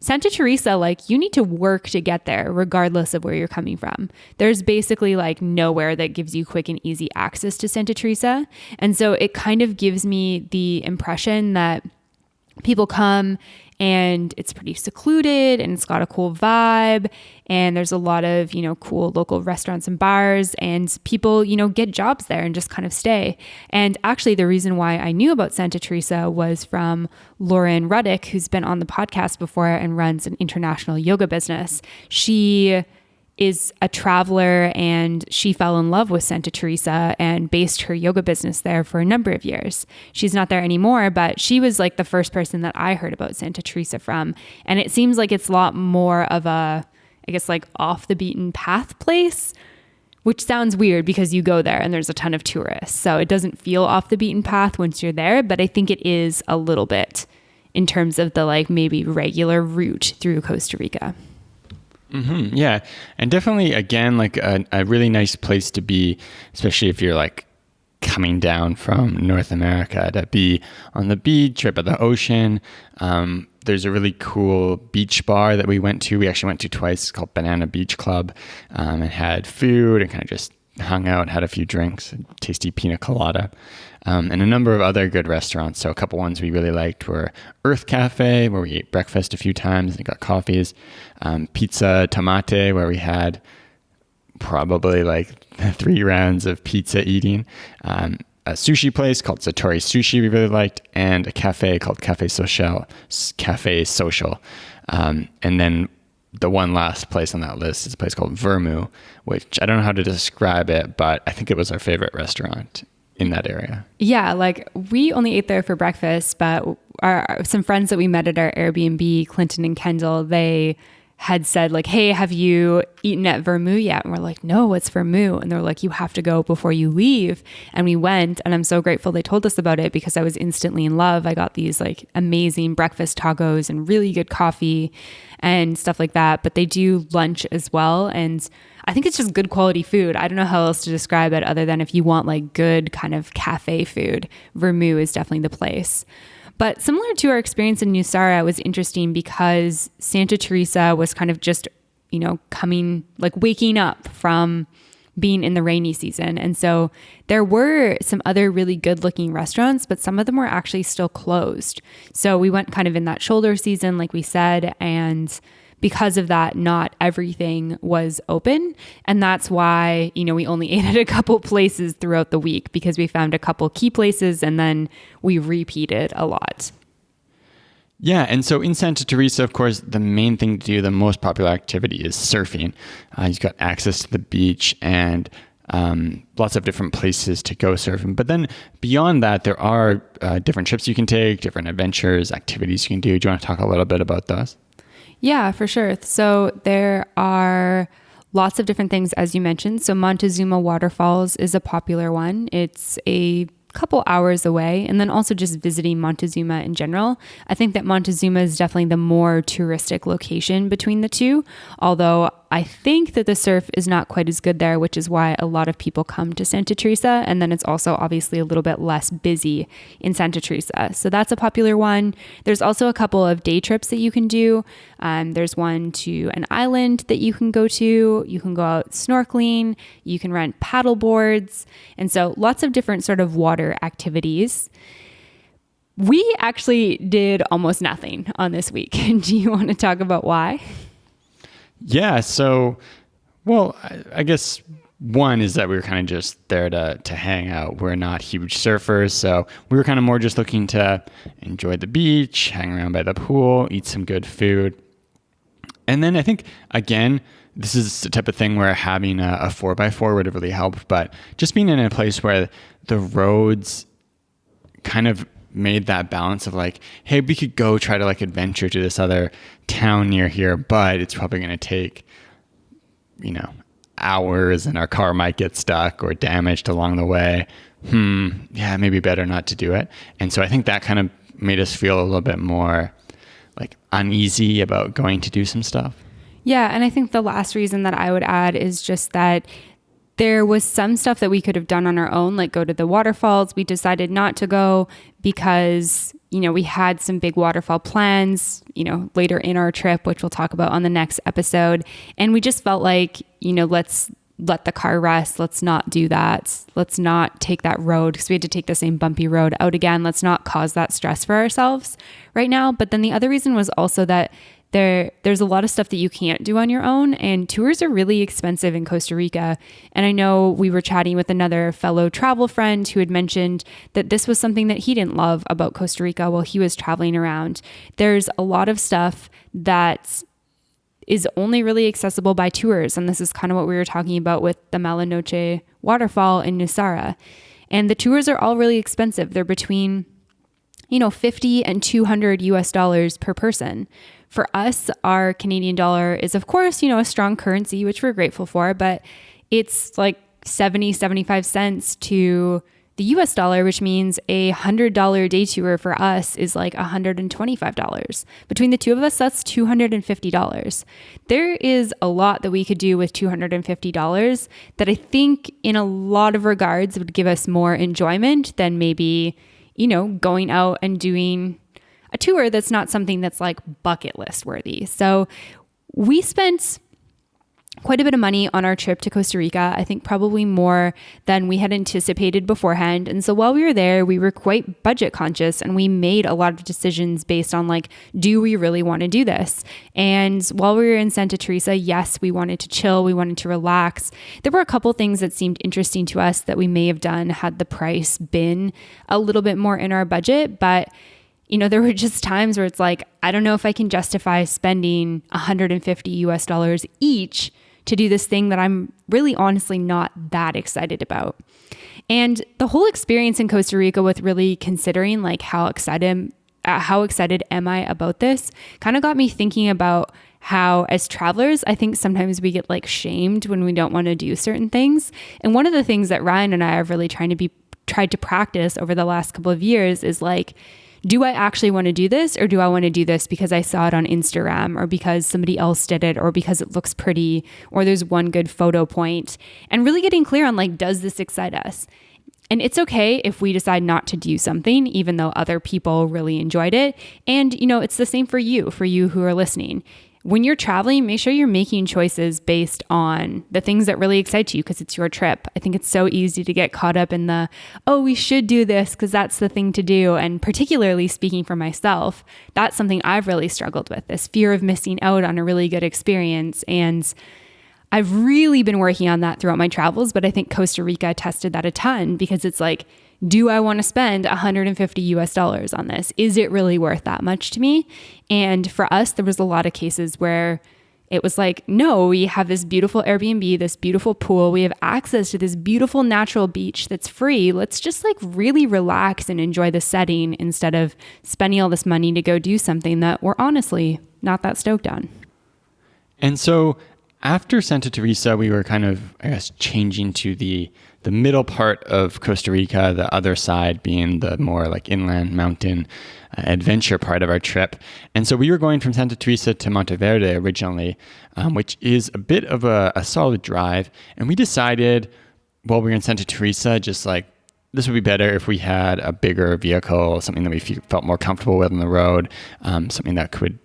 Santa Teresa, like, you need to work to get there regardless of where you're coming from. There's basically like nowhere that gives you quick and easy access to Santa Teresa. And so it kind of gives me the impression that people come and it's pretty secluded and it's got a cool vibe, and there's a lot of, you know, cool local restaurants and bars, and people, you know, get jobs there and just kind of stay. And actually the reason why I knew about Santa Teresa was from Lauren Ruddick, who's been on the podcast before and runs an international yoga business. She is a traveler, and she fell in love with Santa Teresa and based her yoga business there for a number of years. She's not there anymore, but she was like the first person that I heard about Santa Teresa from. And it seems like it's a lot more of a, I guess, like off the beaten path place, which sounds weird because you go there and there's a ton of tourists. So it doesn't feel off the beaten path once you're there, but I think it is a little bit in terms of the like maybe regular route through Costa Rica. Mm-hmm, yeah. And definitely, again, like a really nice place to be, especially if you're like coming down from North America, to be on the beach or by the ocean. There's a really cool beach bar that we went to. We actually went to twice. It's called Banana Beach Club, and had food and kind of just hung out, had a few drinks, tasty pina colada, and a number of other good restaurants. So a couple ones we really liked were Earth Cafe, where we ate breakfast a few times and got coffees, Pizza Tomate, where we had probably like 3 rounds of pizza eating, a sushi place called Satori Sushi we really liked, and a cafe called Cafe Social. And then the one last place on that list is a place called Vermu, which I don't know how to describe it, but I think it was our favorite restaurant in that area. Yeah, like we only ate there for breakfast, but some friends that we met at our Airbnb, Clinton and Kendall, they had said like, hey, have you eaten at Vermouth yet? And we're like, no, what's Vermouth? And they're like, you have to go before you leave. And we went, and I'm so grateful they told us about it because I was instantly in love. I got these like amazing breakfast tacos and really good coffee and stuff like that. But they do lunch as well. And I think it's just good quality food. I don't know how else to describe it other than if you want like good kind of cafe food, Vermouth is definitely the place. But similar to our experience in Nosara, it was interesting because Santa Teresa was kind of just, coming, like waking up from being in the rainy season. And so there were some other really good looking restaurants, but some of them were actually still closed. So we went kind of in that shoulder season, like we said, and because of that, not everything was open. And that's why, we only ate at a couple places throughout the week because we found a couple key places and then we repeated a lot. Yeah, and so in Santa Teresa, of course, the main thing to do, the most popular activity is surfing. You've got access to the beach and lots of different places to go surfing. But then beyond that, there are different trips you can take, different adventures, activities you can do. Do you want to talk a little bit about those? Yeah, for sure. So there are lots of different things, as you mentioned. So Montezuma Waterfalls is a popular one. It's a couple hours away. And then also just visiting Montezuma in general. I think that Montezuma is definitely the more touristic location between the two, although I think that the surf is not quite as good there, which is why a lot of people come to Santa Teresa. And then it's also obviously a little bit less busy in Santa Teresa. So that's a popular one. There's also a couple of day trips that you can do. There's one to an island that you can go to. You can go out snorkeling. You can rent paddle boards. And so lots of different sort of water activities. We actually did almost nothing on this week. Do you want to talk about why? Yeah, so, well, I guess one is that we were kind of just there to hang out. We're not huge surfers, so we were kind of more just looking to enjoy the beach, hang around by the pool, eat some good food. And then I think, again, this is the type of thing where having a 4x4 would have really helped, but just being in a place where the roads kind of made that balance of like, hey, we could go try to like adventure to this other town near here, but it's probably going to take, hours and our car might get stuck or damaged along the way. Yeah, maybe better not to do it. And so I think that kind of made us feel a little bit more like uneasy about going to do some stuff. Yeah. And I think the last reason that I would add is just that there was some stuff that we could have done on our own, like go to the waterfalls. We decided not to go because, we had some big waterfall plans, later in our trip, which we'll talk about on the next episode. And we just felt like, let's let the car rest. Let's not do that. Let's not take that road because we had to take the same bumpy road out again. Let's not cause that stress for ourselves right now. But then the other reason was also that there's a lot of stuff that you can't do on your own, and tours are really expensive in Costa Rica. And I know we were chatting with another fellow travel friend who had mentioned that this was something that he didn't love about Costa Rica while he was traveling around. There's a lot of stuff that is only really accessible by tours. And this is kind of what we were talking about with the Malanoche waterfall in Nosara. And the tours are all really expensive. They're between, $50 and $200 per person. For us, our Canadian dollar is, of course, a strong currency, which we're grateful for, but it's like 75 cents to the US dollar, which means a $100 day tour for us is like $125. Between the two of us, that's $250. There is a lot that we could do with $250 that I think in a lot of regards would give us more enjoyment than maybe, going out and doing a tour that's not something that's like bucket list worthy. So we spent quite a bit of money on our trip to Costa Rica. I think probably more than we had anticipated beforehand. And so while we were there, we were quite budget conscious and we made a lot of decisions based on like, do we really want to do this? And while we were in Santa Teresa, yes, we wanted to chill. We wanted to relax. There were a couple things that seemed interesting to us that we may have done had the price been a little bit more in our budget. But there were just times where it's like, I don't know if I can justify spending $150 each to do this thing that I'm really honestly not that excited about. And the whole experience in Costa Rica with really considering like how excited how excited am I about this, kind of got me thinking about how as travelers, I think sometimes we get like shamed when we don't want to do certain things. And one of the things that Ryan and I have really tried to practice over the last couple of years is like, do I actually want to do this, or do I want to do this because I saw it on Instagram, or because somebody else did it, or because it looks pretty, or there's one good photo point? And really getting clear on like, does this excite us? And it's okay if we decide not to do something, even though other people really enjoyed it. And, it's the same for you who are listening. When you're traveling, make sure you're making choices based on the things that really excite you because it's your trip. I think it's so easy to get caught up in we should do this because that's the thing to do. And particularly speaking for myself, that's something I've really struggled with, this fear of missing out on a really good experience. And I've really been working on that throughout my travels, but I think Costa Rica tested that a ton because it's like, do I want to spend $150 on this? Is it really worth that much to me? And for us, there was a lot of cases where it was like, no, we have this beautiful Airbnb, this beautiful pool. We have access to this beautiful natural beach that's free. Let's just like really relax and enjoy the setting instead of spending all this money to go do something that we're honestly not that stoked on. And so after Santa Teresa, we were kind of, changing to the middle part of Costa Rica, the other side being the more like inland mountain adventure part of our trip. And so we were going from Santa Teresa to Monteverde originally, which is a bit of a solid drive. And we decided while we were in Santa Teresa, just like, this would be better if we had a bigger vehicle, something that we felt more comfortable with on the road, something that could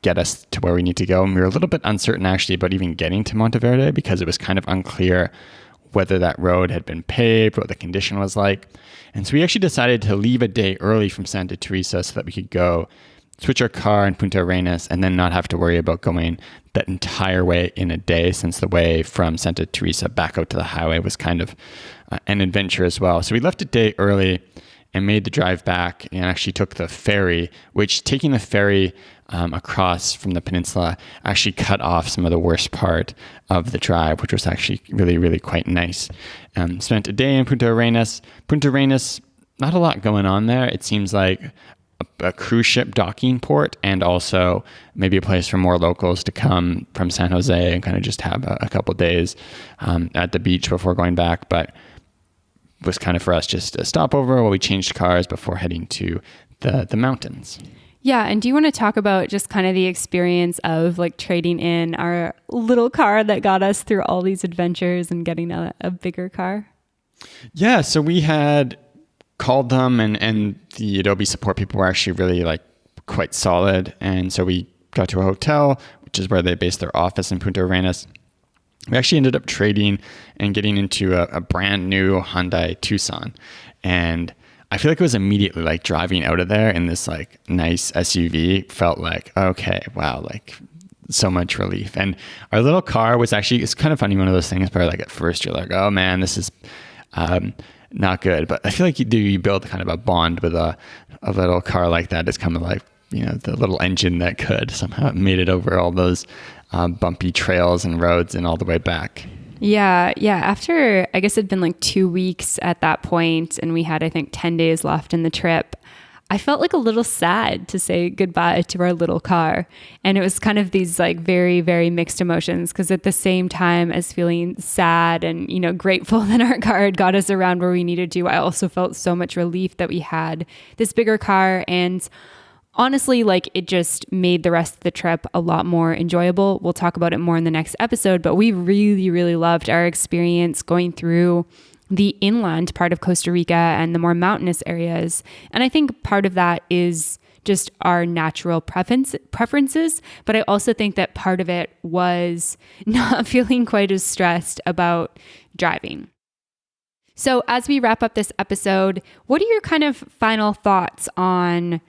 get us to where we need to go. And we were a little bit uncertain actually about even getting to Monteverde because it was kind of unclear whether that road had been paved, what the condition was like. And so we actually decided to leave a day early from Santa Teresa so that we could go switch our car in Punta Arenas and then not have to worry about going that entire way in a day, since the way from Santa Teresa back out to the highway was kind of an adventure as well. So we left a day early and made the drive back and actually took the ferry, which taking the ferry across from the peninsula actually cut off some of the worst part of the drive, which was actually really, really quite nice. Spent a day in Punta Arenas. Punta Arenas, not a lot going on there. It seems like a cruise ship docking port, and also maybe a place for more locals to come from San Jose and kind of just have a couple days at the beach before going back. But was kind of for us just a stopover while we changed cars before heading to the mountains. Yeah. And do you want to talk about just kind of the experience of like trading in our little car that got us through all these adventures and getting a bigger car? Yeah. So we had called them and the Adobe support people were actually really like quite solid. And so we got to a hotel, which is where they based their office in Punta Arenas. We actually ended up trading and getting into a brand new Hyundai Tucson. And I feel like it was immediately like driving out of there in this like nice SUV felt like, okay, wow, like so much relief. And our little car was actually, it's kind of funny, one of those things where like at first you're like, oh man, this is not good. But I feel like you build kind of a bond with a little car like that. It's kind of like, the little engine that could somehow made it over all those bumpy trails and roads and all the way back. Yeah. After, I guess it'd been like 2 weeks at that point, and we had, I think, 10 days left in the trip, I felt like a little sad to say goodbye to our little car. And it was kind of these like very, very mixed emotions, because at the same time as feeling sad and, grateful that our car had got us around where we needed to, I also felt so much relief that we had this bigger car. And honestly, like it just made the rest of the trip a lot more enjoyable. We'll talk about it more in the next episode, but we really, really loved our experience going through the inland part of Costa Rica and the more mountainous areas. And I think part of that is just our natural preferences, but I also think that part of it was not feeling quite as stressed about driving. So as we wrap up this episode, what are your kind of final thoughts on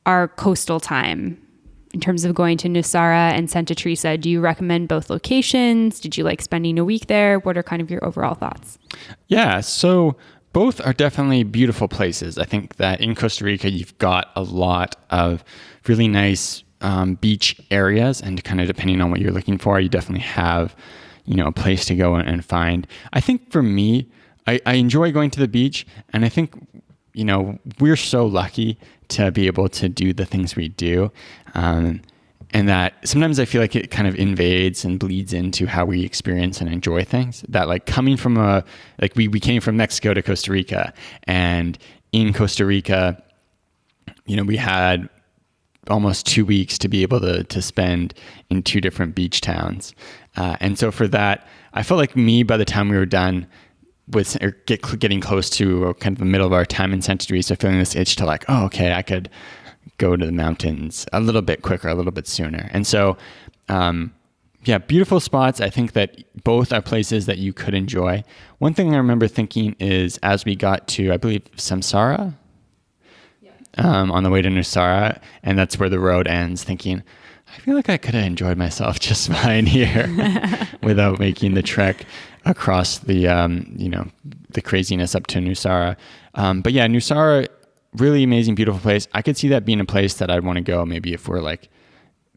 our coastal time in terms of going to Nosara and Santa Teresa? Do you recommend both locations? Did you like spending a week there? What are kind of your overall thoughts? Yeah, so both are definitely beautiful places. I think that in Costa Rica, you've got a lot of really nice beach areas, and kind of depending on what you're looking for, you definitely have, a place to go and find. I think for me, I enjoy going to the beach, and I think we're so lucky to be able to do the things we do. And that sometimes I feel like it kind of invades and bleeds into how we experience and enjoy things. That like coming from we came from Mexico to Costa Rica, and in Costa Rica, we had almost 2 weeks to be able to spend in 2 different beach towns. And so for that, I felt like by the time we were done with getting close to kind of the middle of our time in Santa Teresa, feeling this itch to like, oh, okay, I could go to the mountains a little bit quicker, a little bit sooner. And so, beautiful spots. I think that both are places that you could enjoy. One thing I remember thinking is as we got to, I believe, Samsara, on the way to Nosara, and that's where the road ends, thinking, I feel like I could have enjoyed myself just fine here without making the trek across the, the craziness up to Nosara. But yeah, Nosara, really amazing, beautiful place. I could see that being a place that I'd want to go maybe if we're like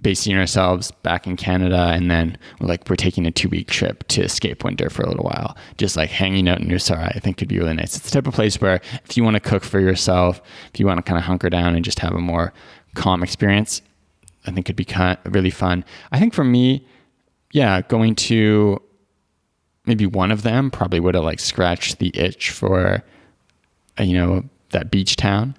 basing ourselves back in Canada, and then we're taking a 2-week trip to escape winter for a little while. Just like hanging out in Nosara, I think could be really nice. It's the type of place where if you want to cook for yourself, if you want to kind of hunker down and just have a more calm experience, I think could be really fun. I think for me, going to maybe one of them probably would have scratched the itch for, that beach town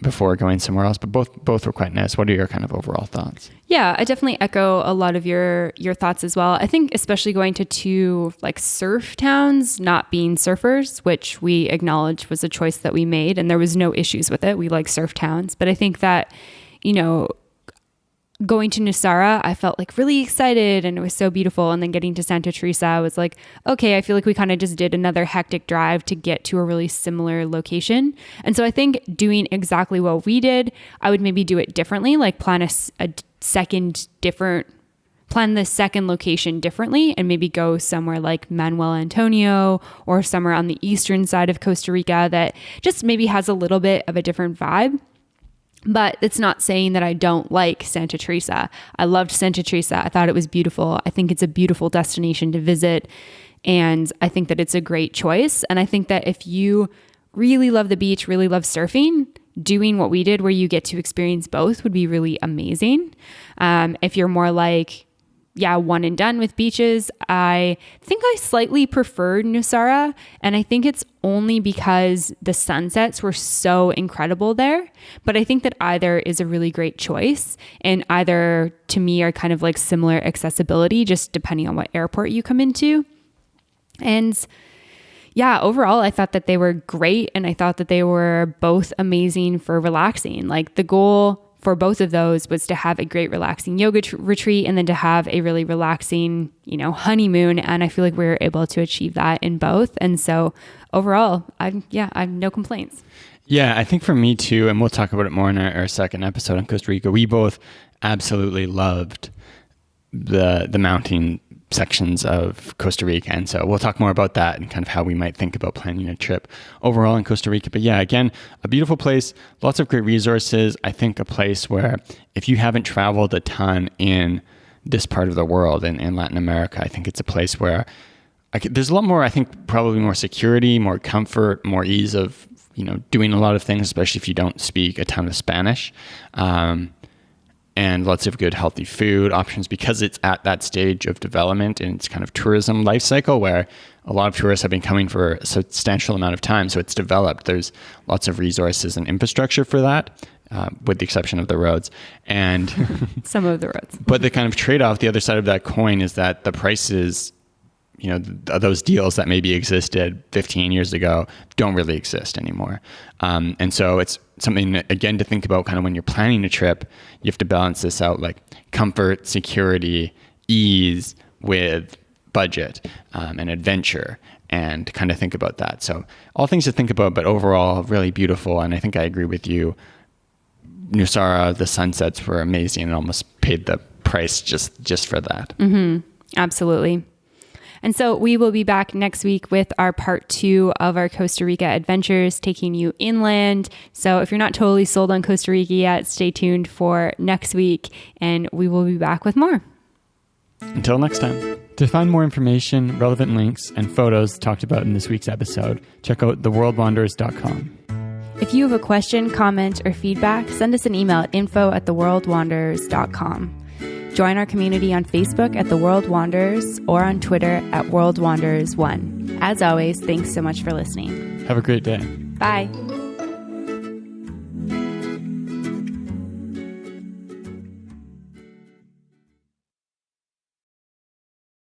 before going somewhere else. But both were quite nice. What are your kind of overall thoughts? Yeah, I definitely echo a lot of your thoughts as well. I think especially going to 2 surf towns, not being surfers, which we acknowledge was a choice that we made, and there was no issues with it. We like surf towns. But I think that, going to Nosara, I felt really excited and it was so beautiful. And then getting to Santa Teresa, I was like, okay, I feel like we kind of just did another hectic drive to get to a really similar location. And so I think doing exactly what we did, I would maybe do it differently, plan the second location differently and maybe go somewhere like Manuel Antonio or somewhere on the eastern side of Costa Rica that just maybe has a little bit of a different vibe. But it's not saying that I don't like Santa Teresa. I loved Santa Teresa. I thought it was beautiful. I think it's a beautiful destination to visit. And I think that it's a great choice. And I think that if you really love the beach, really love surfing, doing what we did where you get to experience both would be really amazing. If you're more one and done with beaches, I think I slightly preferred Nosara, and I think it's only because the sunsets were so incredible there. But I think that either is a really great choice, and either to me are kind of similar accessibility, just depending on what airport you come into. And yeah, overall, I thought that they were great, and I thought that they were both amazing for relaxing. The goal for both of those was to have a great relaxing yoga retreat and then to have a really relaxing, honeymoon. And I feel like we were able to achieve that in both. And so overall, I have no complaints. Yeah, I think for me too, and we'll talk about it more in our second episode on Costa Rica, we both absolutely loved the mountain sections of Costa Rica. And so we'll talk more about that and kind of how we might think about planning a trip overall in Costa Rica. But yeah, again, a beautiful place, lots of great resources. I think a place where if you haven't traveled a ton in this part of the world, in Latin America, I think it's a place where there's a lot more, I think probably more security, more comfort, more ease of, doing a lot of things, especially if you don't speak a ton of Spanish. And lots of good healthy food options because it's at that stage of development and it's kind of tourism life cycle where a lot of tourists have been coming for a substantial amount of time. So it's developed. There's lots of resources and infrastructure for that, with the exception of the roads. And some of the roads. But the kind of trade-off, the other side of that coin is that the prices, those deals that maybe existed 15 years ago don't really exist anymore. And so it's something, again, to think about kind of when you're planning a trip, you have to balance this out, comfort, security, ease with budget, and adventure, and kind of think about that. So all things to think about, but overall really beautiful. And I think I agree with you. Nosara, the sunsets were amazing and almost paid the price just for that. Mm-hmm. Absolutely. And so we will be back next week with our part 2 of our Costa Rica adventures, taking you inland. So if you're not totally sold on Costa Rica yet, stay tuned for next week and we will be back with more. Until next time. To find more information, relevant links, and photos talked about in this week's episode, check out theworldwanderers.com. If you have a question, comment, or feedback, send us an email at info@theworldwanderers.com. Join our community on Facebook at The World Wanderers or on Twitter at WorldWanderers1. As always, thanks so much for listening. Have a great day. Bye.